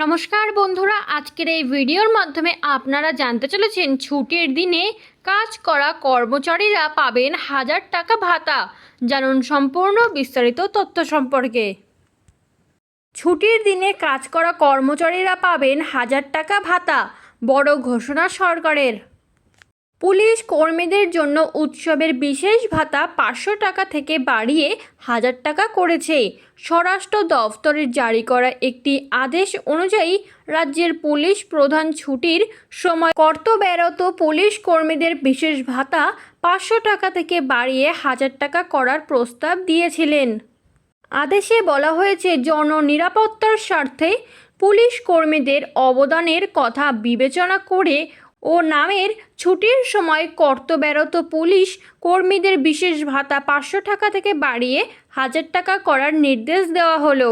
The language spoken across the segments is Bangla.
নমস্কার বন্ধুরা, আজকের এই ভিডিওর মাধ্যমে আপনারা জানতে চলেছেন ছুটির দিনে কাজ করা কর্মচারীরা পাবেন 1000 টাকা ভাতা। জানুন সম্পূর্ণ বিস্তারিত তথ্য সম্পর্কে। ছুটির দিনে কাজ করা কর্মচারীরা পাবেন 1000 টাকা ভাতা, বড় ঘোষণা সরকারের। পুলিশ কর্মীদের জন্য উৎসবের বিশেষ ভাতা 500 টাকা থেকে বাড়িয়ে 1000 টাকা করেছে। স্বরাষ্ট্র দফতরের জারি করা একটি আদেশ অনুযায়ী রাজ্যের পুলিশ প্রধান ছুটির সময় কর্তব্যরত পুলিশ কর্মীদের বিশেষ ভাতা 500 টাকা থেকে বাড়িয়ে 1000 টাকা করার প্রস্তাব দিয়েছিলেন। আদেশে বলা হয়েছে, জননিরাপত্তার স্বার্থে পুলিশ কর্মীদের অবদানের কথা বিবেচনা করে ও নামের ছুটির সময় কর্তব্যরত পুলিশ কর্মীদের বিশেষ ভাতা 500 টাকা থেকে বাড়িয়ে 1000 টাকা করার নির্দেশ দেওয়া হলো।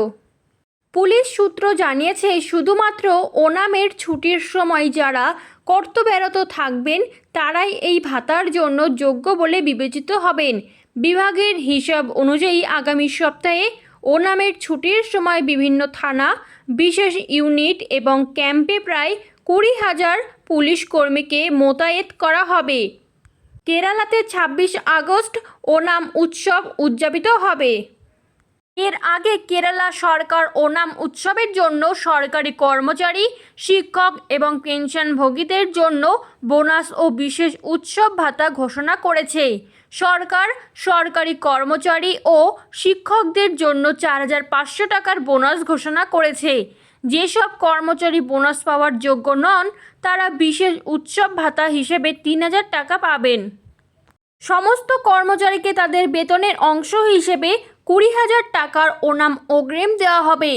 পুলিশ সূত্র জানিয়েছে, শুধুমাত্র ওনামের ছুটির সময় যারা কর্তব্যরত থাকবেন তারাই এই ভাতার জন্য যোগ্য বলে বিবেচিত হবেন। বিভাগের হিসাব অনুযায়ী আগামী সপ্তাহে ওনামের ছুটির সময় বিভিন্ন থানা, বিশেষ ইউনিট এবং ক্যাম্পে প্রায় 20,000 পুলিশ কর্মীকে মোতায়েন করা হবে। কেরালাতে 26 আগস্ট ওনাম উৎসব উদযাপিত হবে। এর আগে কেরালা সরকার ওনাম উৎসবের জন্য সরকারি কর্মচারী, শিক্ষক এবং পেনশনভোগীদের জন্য বোনাস ও বিশেষ উৎসব ভাতা ঘোষণা করেছে। সরকার সরকারি কর্মচারী ও শিক্ষকদের জন্য 4500 টাকার বোনাস ঘোষণা করেছে। যেসব কর্মচারী বোনাস পাওয়ার যোগ্য নন তারা বিশেষ উৎসব ভাতা হিসেবে 3000 টাকা পাবেন। সমস্ত কর্মচারীকে তাদের বেতনের অংশ হিসেবে 20,000 টাকার ওনাম অগ্রিম দেওয়া হবে।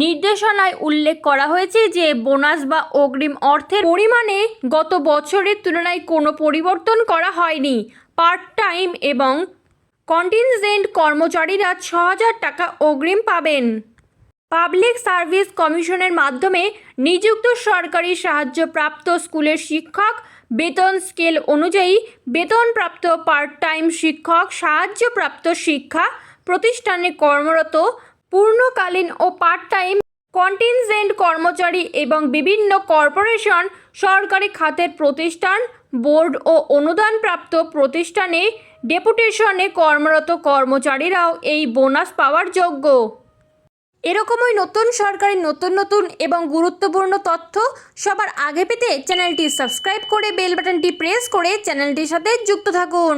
নির্দেশনায় উল্লেখ করা হয়েছে যে বোনাস বা অগ্রিম অর্থের পরিমাণে গত বছরের তুলনায় কোনো পরিবর্তন করা হয়নি। পার্ট টাইম এবং কন্টিনজেন্ট কর্মচারীরা 6000 টাকা অগ্রিম পাবেন। পাবলিক সার্ভিস কমিশনের মাধ্যমে নিযুক্ত সরকারি সাহায্যপ্রাপ্ত স্কুলের শিক্ষক বেতন স্কেল অনুযায়ী বেতনপ্রাপ্ত পার্ট টাইম শিক্ষক, সাহায্যপ্রাপ্ত শিক্ষা প্রতিষ্ঠানে কর্মরত পূর্ণকালীন ও পার্ট টাইম কন্টিনজেন্ট কর্মচারী এবং বিভিন্ন কর্পোরেশন, সরকারি খাতের প্রতিষ্ঠান, বোর্ড ও অনুদানপ্রাপ্ত প্রতিষ্ঠানে ডেপুটেশনে কর্মরত কর্মচারীরাও এই বোনাস পাওয়ার যোগ্য। এরকমই নতুন সরকারি নতুন এবং গুরুত্বপূর্ণ তথ্য সবার আগে পেতে চ্যানেলটি সাবস্ক্রাইব করে বেল বাটনটি প্রেস করে চ্যানেলটির সাথে যুক্ত থাকুন।